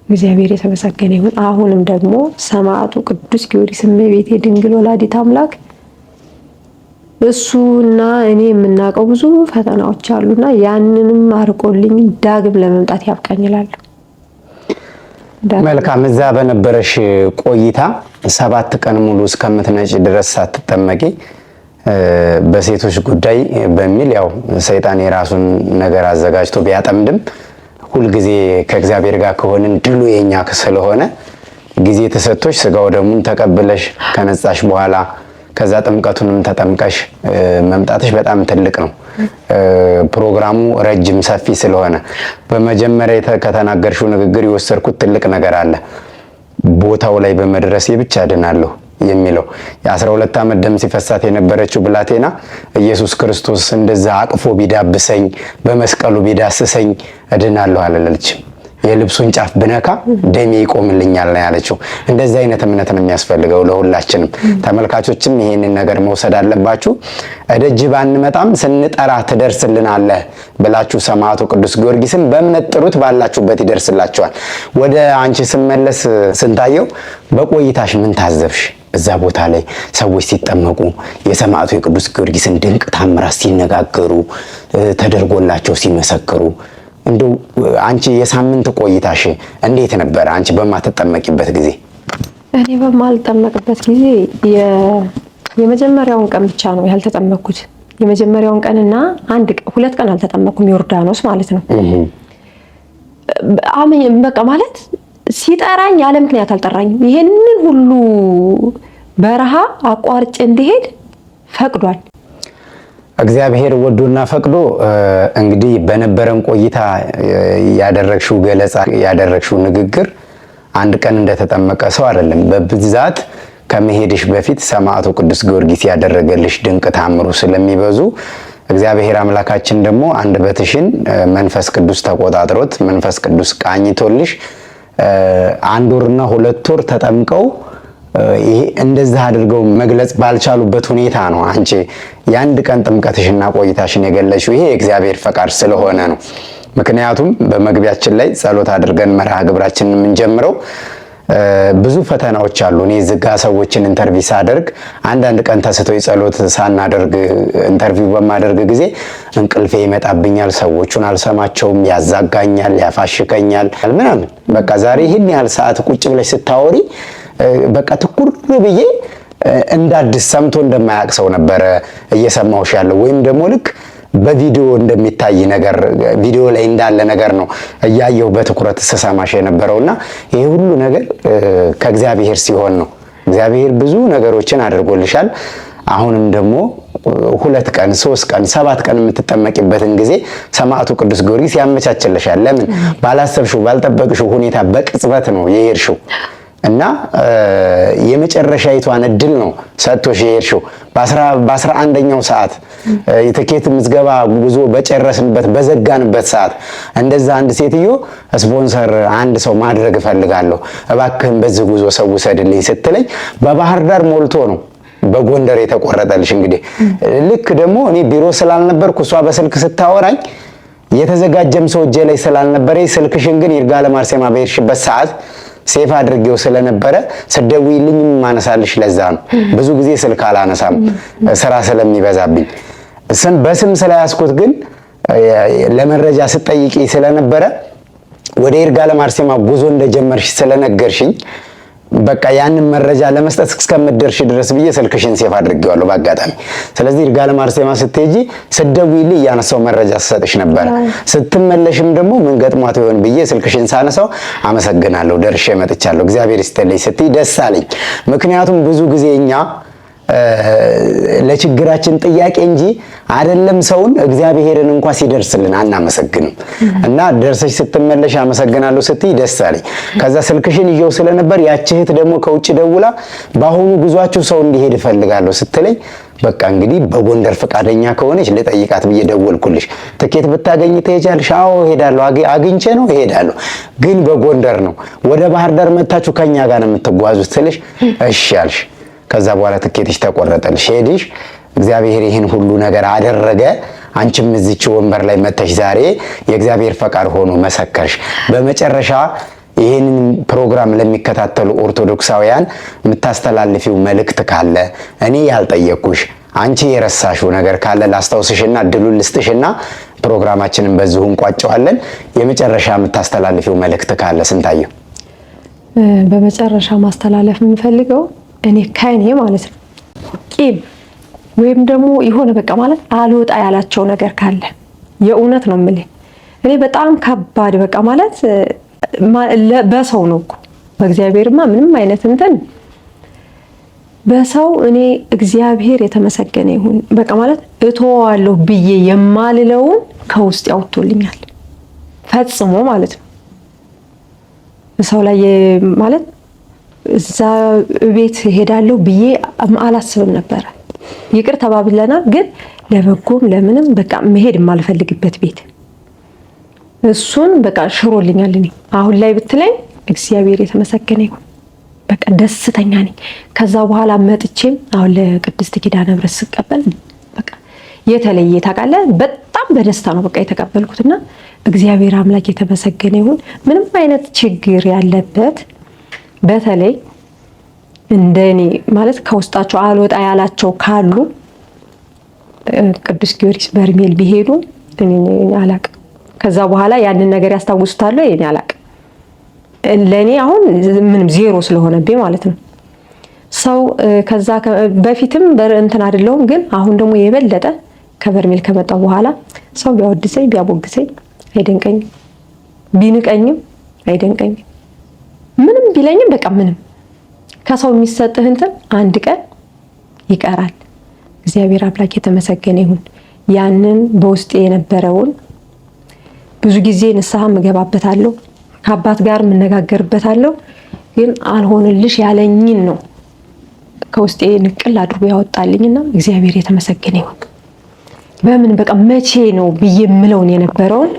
እግዚአብሔር የተመሰገነ ይሁን። አሁንም ደግሞ ሰማዕቱ ቅዱስ ጊዮርጊስ እመቤቴ ድንግል ወላዲት አምላክ እሱና እኔ የምናውቀው ብዙ ፈተናዎች አሉና ያንንም አርቆልኝ ዳግም ለመምጣት ያብቃኝ እላለሁ። መልካም። እዛ በነበረሽ ቆይታ 7 ቀን ሙሉ እስከምትነጭ ድረስ ሳትጠመቂ በሴቶች ጉዳይ በሚል ያው ሰይጣን የራሱን ነገር አዘጋጅቶ ቢያጠምድም ሁልጊዜ ከእግዚአብሔር ጋር ከሆንን ድሉ የኛ ስለሆነ ጊዜ ተሰጥቶሽ ስጋው ደሙን ተቀብለሽ ከነጻሽ በኋላ ከዛ ጥምቀቱንም ተጠምቀሽ መምጣትሽ በጣም ትልቅ ነው። ፕሮግራሙ ረጅም ሰፊ ስለሆነ በመጀመሪያ ከተናገርሽው ንግግር የወሰድኩት ትልቅ ነገር አለ። ቦታው ላይ በመድረሴ ብቻ ድናለሁ የሚለው የ12 ዓመት ደም ሲፈሳት የነበረችው ብላቴና ኢየሱስ ክርስቶስ እንደዛ አቅፎ ቢዳብሰኝ በመስቀሉ ቢዳስሰኝ እድናለሁ አላለችም። የልብሱን ጫፍ ብነካ ደሜ ይቆምልኛል ነው ያለችው። እንደዚህ አይነት እምነት ነው የሚያስፈልገው ለሁላችንም። ተመልካቾችም ይሄንን ነገር መውሰድ አለባችሁ። እደጅ ባንመጣም ስንጠራ ትደርስልናለህ ብላችሁ ሰማዕቱ ቅዱስ ጊዮርጊስን በእምነት ጥሩት፣ ባላችሁበት ይደርስላችኋል። ወደ አንቺ ስመለስ ስንታየው በቆይታሽ ምን ታዘብሽ? እዛ ቦታ ላይ ሰዎች ሲጠመቁ የሰማዕቱ የቅዱስ ጊዮርጊስን ድንቅ ታምራት ሲነጋገሩ ተደርጎላቸው ሲመሰክሩ እንደው አንቺ የሳምንት ቆይታሽ እንዴት ነበር? አንቺ በማትጠመቂበት ጊዜ? እኔ በማልጠመቅበት ጊዜ የመጀመሪያውን ቀን ብቻ ነው ያልተጠመቅኩት። የመጀመሪያውን ቀንና 2 ቀን አልተጠመቅኩም። ዮርዳኖስ ማለት ነው። በቃ ማለት ሲጠራኝ ያለ ምክንያት አልጠራኝም። ይሄንን ሁሉ በረሃ አቋርጬ እንዲሄድ ፈቅዷል። እግዚአብሔር ወዶና ፈቅዶ እንግዲህ በነበረን ቆይታ ያደረግሽው ገለጻ ያደረግሽው ንግግር አንድ ቀን እንደተጠመቀ ሰው አይደለም። በብዛት ከመሄድሽ በፊት ሰማዕቱ ቅዱስ ጊዮርጊስ ያደረገልሽ ድንቅ ታምሩ ስለሚበዙ እግዚአብሔር አምላካችን ደግሞ አንደበትሽን መንፈስ ቅዱስ ተቆጣጥሮት መንፈስ ቅዱስ ቃኝቶልሽ 1 ወርና 2 ወር ተጠምቀው ይሄ እንደዚህ አድርገው መግለጽ ባልቻሉበት ሁኔታ ነው አንቺ የአንድ ቀን ጥምቀትሽና ቆይታሽን የገለጽሽው። ይሄ የእግዚአብሔር ፈቃድ ስለሆነ ነው። ምክንያቱም በመግቢያችን ላይ ጸሎት አድርገን መርሃ ግብራችንን የምንጀምረው ብዙ ፈተናዎች አሉ። እኔ ዝጋ ሰዎችን ኢንተርቪው ሳደርግ አንዳንድ ቀን ተስተው ጸሎት ሳናደርግ ኢንተርቪው በማደርግ ጊዜ እንቅልፌ ይመጣብኛል፣ ሰዎቹን አልሰማቸውም፣ ያዛጋኛል፣ ያፋሽከኛል ምናምን። በቃ ዛሬ ይህን ያህል ሰዓት ቁጭ ብለሽ ስታወሪ በቃ ትኩር ብዬ እንዳድስ ሰምቶ እንደማያውቅ ሰው ነበረ እየሰማሁሽ ያለው። ወይም ደግሞ ልክ በቪዲዮ እንደሚታይ ነገር ቪዲዮ ላይ እንዳለ ነገር ነው እያየሁ በትኩረት ስሰማሽ የነበረውና ይሄ ሁሉ ነገር ከእግዚአብሔር ሲሆን ነው። እግዚአብሔር ብዙ ነገሮችን አድርጎልሻል። አሁንም ደግሞ 2 ቀን 3 ቀን 7 ቀን የምትጠመቂበትን ጊዜ ሰማዕቱ ቅዱስ ጊዮርጊስ ያመቻችልሻል። ለምን ባላሰብሽው ባልጠበቅሽው ሁኔታ በቅጽበት ነው የሄድሽው እና የመጨረሻይቷን እድል ነው ሰጥቶሽ የሄድሽው። በ11ኛው ሰዓት የትኬት ምዝገባ ጉዞ በጨረስንበት በዘጋንበት ሰዓት እንደዛ አንድ ሴትዮ ስፖንሰር አንድ ሰው ማድረግ እፈልጋለሁ እባክህን በዚህ ጉዞ ሰው ሰድልኝ ስትለኝ በባህር ዳር ሞልቶ ነው በጎንደር የተቆረጠልሽ። እንግዲህ ልክ ደግሞ እኔ ቢሮ ስላልነበርኩ እሷ በስልክ ስታወራኝ የተዘጋጀም ሰው እጄ ላይ ስላልነበረ ስልክሽን ግን ይርጋለም አርሴማ በሄድሽበት ሰዓት ሴፍ አድርጌው ስለነበረ ስደውይልኝ ማነሳልሽ ለዛ ነው። ብዙ ጊዜ ስልክ አላነሳም ስራ ስለሚበዛብኝ። በስም ስለያዝኩት ግን ለመረጃ ስጠይቂ ስለነበረ ወደ ይርጋለም አርሴማ ጉዞ እንደጀመርሽ ስለነገርሽኝ በቃ ያንን መረጃ ለመስጠት እስከምትደርሽ ድረስ ብዬ ስልክሽን ሴፍ አድርጌዋለሁ በአጋጣሚ። ስለዚህ ይርጋለም አርሴማ ስትሄጂ ስደውይልኝ ያነሳው መረጃ ሰጥሽ ነበር። ስትመለሽም ደግሞ ምን ገጥሟት ይሆን ብዬ ስልክሽን ሳነሳው አመሰግናለሁ ደርሼ መጥቻለሁ እግዚአብሔር ይስጥልኝ ስትይ ደስ አለኝ። ምክንያቱም ብዙ ጊዜ እኛ ለችግራችን ጥያቄ እንጂ አይደለም ሰውን እግዚአብሔርን እንኳን ሲደርስልን አናመሰግንም። እና ደርሰሽ ስትመለሽ አመሰግናለሁ ስትይ ደስ አለኝ። ከዛ ስልክሽን ይዤው ስለነበር ያቺ እህት ደግሞ ከውጭ ደውላ በአሁኑ ጉዟችሁ ሰው እንዲሄድ እፈልጋለሁ ስትለኝ በቃ እንግዲህ በጎንደር ፈቃደኛ ከሆነች ልጠይቃት ብዬ ደወልኩልሽ። ትኬት ብታገኝ ትሄጃለሽ? አዎ እሄዳለሁ፣ አግኝቼ ነው እሄዳለሁ፣ ግን በጎንደር ነው፣ ወደ ባህር ዳር መታችሁ ከኛ ጋር ነው የምትጓዙት ስልሽ እሺ አልሽ። ከዛ በኋላ ትኬትሽ ተቆረጠልሽ ሄድሽ። እግዚአብሔር ይህን ሁሉ ነገር አደረገ። አንቺም እዚች ወንበር ላይ መተሽ ዛሬ የእግዚአብሔር ፈቃድ ሆኖ መሰከርሽ። በመጨረሻ ይህንን ፕሮግራም ለሚከታተሉ ኦርቶዶክሳውያን የምታስተላልፊው መልእክት ካለ እኔ ያልጠየቅኩሽ አንቺ የረሳሽው ነገር ካለ ላስታውስሽና እድሉን ልስጥሽና ፕሮግራማችንን በዚሁ እንቋጨዋለን። የመጨረሻ የምታስተላልፊው መልእክት ካለ ስንታየው? በመጨረሻ ማስተላለፍ የምፈልገው እኔ ከእኔ ማለት ነው ቂም ወይም ደግሞ የሆነ በቃ ማለት አልወጣ ያላቸው ነገር ካለ የእውነት ነው የምልህ እኔ በጣም ከባድ በቃ ማለት በሰው ነው እኮ በእግዚአብሔርማ ምንም አይነት እንትን በሰው እኔ እግዚአብሔር የተመሰገነ ይሁን በቃ ማለት እተዋለሁ ብዬ የማልለውን ከውስጥ ያወጥቶልኛል ፈጽሞ ማለት ነው። ሰው ላይ ማለት እዛ ቤት ሄዳለሁ ብዬ አላስብም ነበር። ይቅር ተባብለናል፣ ግን ለበጎም ለምንም በቃ መሄድ የማልፈልግበት ቤት እሱን በቃ ሽሮልኛል። እኔ አሁን ላይ ብትለኝ እግዚአብሔር የተመሰገነ ይሁን በቃ ደስተኛ ነኝ። ከዛ በኋላ መጥቼም አሁን ለቅድስት ኪዳነ ምሕረት ስቀበል በቃ የተለየ ታውቃለህ፣ በጣም በደስታ ነው በቃ የተቀበልኩትና እግዚአብሔር አምላክ የተመሰገነ ይሁን። ምንም አይነት ችግር ያለበት በተለይ እንደኔ ማለት ከውስጣቸው አልወጣ ያላቸው ካሉ ቅዱስ ጊዮርጊስ በርሜል ቢሄዱ እኔ አላቅም። ከዛ በኋላ ያንን ነገር ያስታውሱታል እኔ አላቅም። ለኔ አሁን ምንም ዜሮ ስለሆነብኝ ማለት ነው። ሰው ከዛ በፊትም እንትን አይደለሁም፣ ግን አሁን ደግሞ የበለጠ ከበርሜል ከመጣው በኋላ ሰው ቢያወድሰኝ ቢያቦግሰኝ አይደንቀኝም፣ ቢንቀኝም አይደንቀኝም፣ ምንም ቢለኝም በቃ ምንም ከሰው የሚሰጥህ እንትን አንድ ቀን ይቀራል። እግዚአብሔር አምላክ የተመሰገነ ይሁን። ያንን በውስጤ የነበረውን ብዙ ጊዜ ንስሐ እገባበታለሁ፣ ከአባት ጋር የምነጋገርበታለሁ፣ ግን አልሆንልሽ ያለኝን ነው ከውስጤ ንቅል አድርጎ ያወጣልኝና እግዚአብሔር የተመሰገነ ይሁን። በምን በቃ መቼ ነው ብዬ የምለውን የነበረውን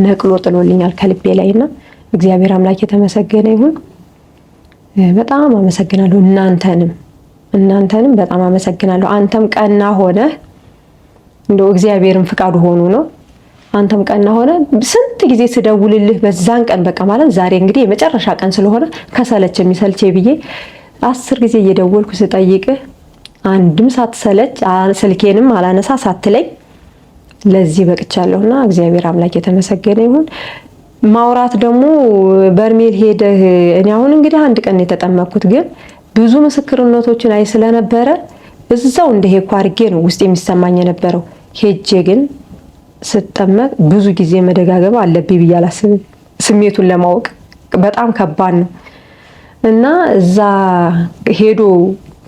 ነቅሎ ጥሎልኛል ከልቤ ላይና እግዚአብሔር አምላክ የተመሰገነ ይሁን። በጣም አመሰግናለሁ። እናንተንም በጣም አመሰግናለሁ። አንተም ቀና ሆነ እንደው እግዚአብሔርን ፍቃዱ ሆኖ ነው። አንተም ቀና ሆነ ስንት ጊዜ ስደውልልህ በዛን ቀን በቃ ማለት ዛሬ እንግዲህ የመጨረሻ ቀን ስለሆነ ከሰለች የሚሰልቼ ብዬ 10 ጊዜ እየደወልኩ ስጠይቅህ አንድም ሳትሰለች ስልኬንም አላነሳ ሳትለኝ ለዚህ በቅቻለሁና እግዚአብሔር አምላክ የተመሰገነ ይሁን። ማውራት ደግሞ በርሜል ሄደህ እኔ አሁን እንግዲህ አንድ ቀን የተጠመቅኩት ግን ብዙ ምስክርነቶችን አይ ስለነበረ እዛው እንደሄድኩ አድርጌ ነው ውስጥ የሚሰማኝ የነበረው። ሄጄ ግን ስጠመቅ ብዙ ጊዜ መደጋገም አለብኝ ብዬ አላስብም። ስሜቱን ለማወቅ በጣም ከባድ ነው እና እዛ ሄዶ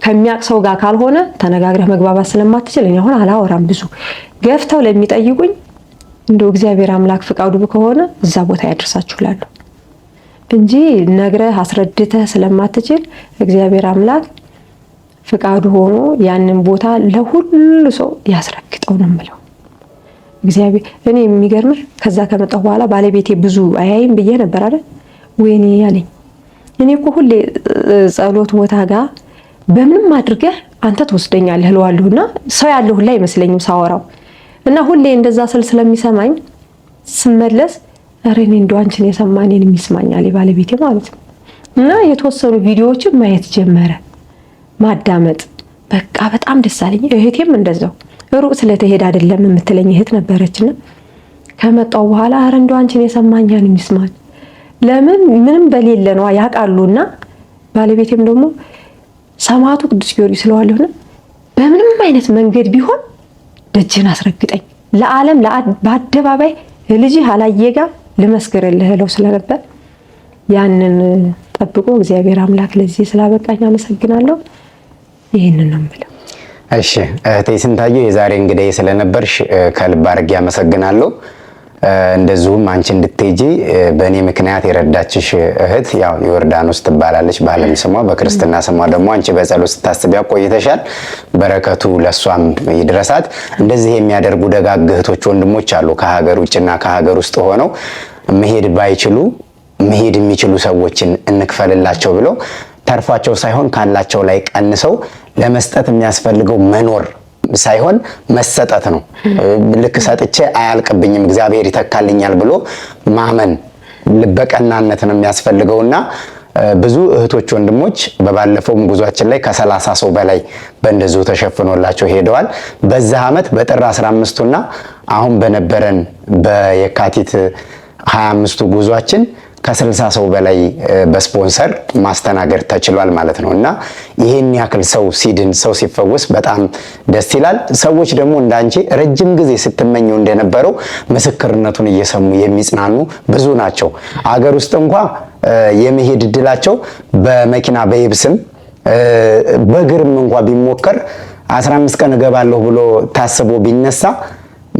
ከሚያውቅ ሰው ጋር ካልሆነ ተነጋግረህ መግባባት ስለማትችል እኔ አሁን አላወራም። ብዙ ገፍተው ለሚጠይቁኝ እንደው እግዚአብሔር አምላክ ፍቃዱ ከሆነ እዛ ቦታ ያደርሳችሁላለሁ እንጂ ነግረህ አስረድተህ ስለማትችል እግዚአብሔር አምላክ ፍቃዱ ሆኖ ያንን ቦታ ለሁሉ ሰው ያስረግጠው ነው የምለው። እግዚአብሔር እኔ የሚገርምህ ከዛ ከመጣሁ በኋላ ባለቤቴ ብዙ አያይም ብዬ ነበር አይደል? ወይኔ ያለኝ እኔ እኮ ሁሌ ጸሎት ቦታ ጋር በምንም አድርገህ አንተ ትወስደኛለህ እለዋለሁና ሰው ያለው ሁላ አይመስለኝም ሳወራው እና ሁሌ እንደዛ ስል ስለሚሰማኝ ስመለስ ኧረ እኔ እንደው አንቺን የሰማ እኔን የሚስማኛል ባለቤቴ ማለት ነው። እና የተወሰኑ ቪዲዮዎችን ማየት ጀመረ ማዳመጥ በቃ በጣም ደስ አለኝ። እህቴም እንደዛው ሩቅ ስለተሄደ አይደለም የምትለኝ እህት ነበረችና ከመጣው በኋላ ኧረ እንደው አንቺን የሰማኛል የሚስማኝ ለምን ምንም በሌለ ነው ያውቃሉና ባለቤቴም ደግሞ ሰማዕቱ ቅዱስ ጊዮርጊስ ስለዋለሁና በምንም አይነት መንገድ ቢሆን ደጅን አስረግጠኝ ለዓለም በአደባባይ ልጅህ አላየጋ ልመስክርልህ እለው ስለነበር ያንን ጠብቆ እግዚአብሔር አምላክ ለዚህ ስላበቃኝ አመሰግናለሁ። ይሄንን ነው የምለው። እሺ እህቴ ስንታየው የዛሬ እንግዲህ ስለነበርሽ ከልብ አድርጌ አመሰግናለሁ። እንደዚሁም አንቺ እንድትሄጂ በእኔ ምክንያት የረዳችሽ እህት ያው ዮርዳኖስ ትባላለች በዓለም ስሟ፣ በክርስትና ስሟ ደግሞ አንቺ በጸሎት ስታስቢያ ቆይተሻል። በረከቱ ለሷም ይድረሳት። እንደዚህ የሚያደርጉ ደጋግ እህቶች ወንድሞች አሉ ከሀገር ውጭና ከሀገር ውስጥ ሆነው መሄድ ባይችሉ መሄድ የሚችሉ ሰዎችን እንክፈልላቸው ብለው ተርፏቸው ሳይሆን ካላቸው ላይ ቀንሰው ለመስጠት የሚያስፈልገው መኖር ሳይሆን መሰጠት ነው። ልክ ሰጥቼ አያልቅብኝም እግዚአብሔር ይተካልኛል ብሎ ማመን ልበቀናነት ነው የሚያስፈልገውና ብዙ እህቶች ወንድሞች በባለፈውም ጉዟችን ላይ ከ30 ሰው በላይ በእንደዚሁ ተሸፍኖላቸው ሄደዋል። በዛ ዓመት በጥር 15ና አሁን በነበረን በየካቲት 25ቱ ጉዟችን ከ60 ሰው በላይ በስፖንሰር ማስተናገድ ተችሏል ማለት ነው እና ይሄን ያክል ሰው ሲድን ሰው ሲፈወስ በጣም ደስ ይላል። ሰዎች ደግሞ እንዳንቺ ረጅም ጊዜ ስትመኘው እንደነበረው ምስክርነቱን እየሰሙ የሚጽናኑ ብዙ ናቸው። አገር ውስጥ እንኳ የመሄድ እድላቸው በመኪና በየብስም በእግርም እንኳ ቢሞከር 15 ቀን እገባለሁ ብሎ ታስቦ ቢነሳ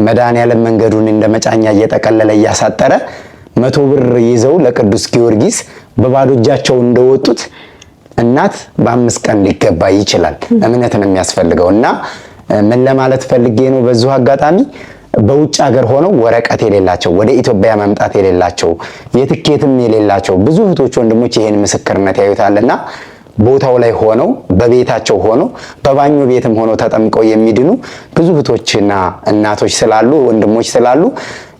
መድኃኔዓለም መንገዱን እንደ መጫኛ እየጠቀለለ እያሳጠረ 100 ብር ይዘው ለቅዱስ ጊዮርጊስ በባዶ እጃቸው እንደወጡት እናት በ5 ቀን ሊገባ ይችላል። እምነት ነው የሚያስፈልገው እና ምን ለማለት ፈልጌ ነው በዚሁ አጋጣሚ በውጭ ሀገር ሆነው ወረቀት የሌላቸው ወደ ኢትዮጵያ መምጣት የሌላቸው የትኬትም የሌላቸው ብዙ እህቶች ወንድሞች ይሄን ምስክርነት ያዩታልና ቦታው ላይ ሆነው በቤታቸው ሆነው በባኞ ቤትም ሆነው ተጠምቀው የሚድኑ ብዙ እህቶችና እናቶች ስላሉ ወንድሞች ስላሉ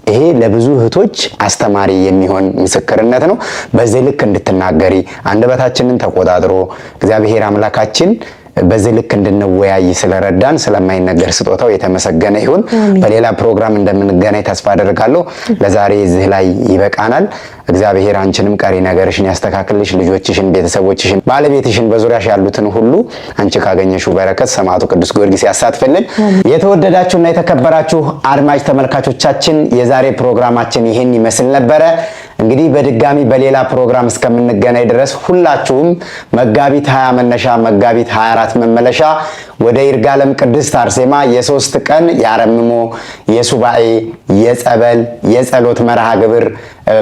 ይሄ ለብዙ እህቶች አስተማሪ የሚሆን ምስክርነት ነው። በዚህ ልክ እንድትናገሪ አንደበታችንን ተቆጣጥሮ እግዚአብሔር አምላካችን በዚህ ልክ እንድንወያይ ስለረዳን ስለማይነገር ስጦታው የተመሰገነ ይሁን። በሌላ ፕሮግራም እንደምንገናኝ ተስፋ አደርጋለሁ። ለዛሬ እዚህ ላይ ይበቃናል። እግዚአብሔር አንቺንም ቀሪ ነገርሽን ያስተካክልሽ፣ ልጆችሽን፣ ቤተሰቦችሽን፣ ባለቤትሽን በዙሪያሽ ያሉትን ሁሉ አንቺ ካገኘሽው በረከት ሰማዕቱ ቅዱስ ጊዮርጊስ ያሳትፍልን። የተወደዳችሁና የተከበራችሁ አድማጭ ተመልካቾቻችን የዛሬ ፕሮግራማችን ይህን ይመስል ነበረ። እንግዲህ በድጋሚ በሌላ ፕሮግራም እስከምንገናኝ ድረስ ሁላችሁም መጋቢት 20 መነሻ መጋቢት 24 መመለሻ ወደ ይርጋለም ቅድስት አርሴማ የ3 ቀን የአረምሞ የሱባኤ የጸበል የጸሎት መርሃ ግብር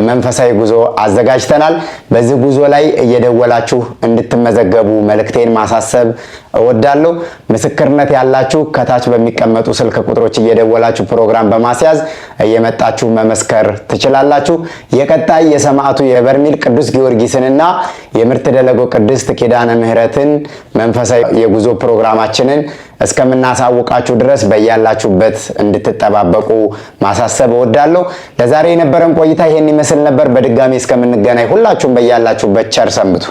መንፈሳዊ ጉዞ አዘጋጅተናል። በዚህ ጉዞ ላይ እየደወላችሁ እንድትመዘገቡ መልእክቴን ማሳሰብ እወዳለሁ። ምስክርነት ያላችሁ ከታች በሚቀመጡ ስልክ ቁጥሮች እየደወላችሁ ፕሮግራም በማስያዝ እየመጣችሁ መመስከር ትችላላችሁ። የቀጣይ የሰማዕቱ የበርሜል ቅዱስ ጊዮርጊስንና የምርት ደለጎ ቅድስት ኪዳነ ምሕረትን መንፈሳዊ የጉዞ ፕሮግራማችንን እስከምናሳውቃችሁ ድረስ በያላችሁበት እንድትጠባበቁ ማሳሰብ እወዳለሁ። ለዛሬ የነበረን ቆይታ ይሄን ይመስል ነበር። በድጋሚ እስከምንገናኝ ሁላችሁም በያላችሁበት ቸር ሰንብቱ።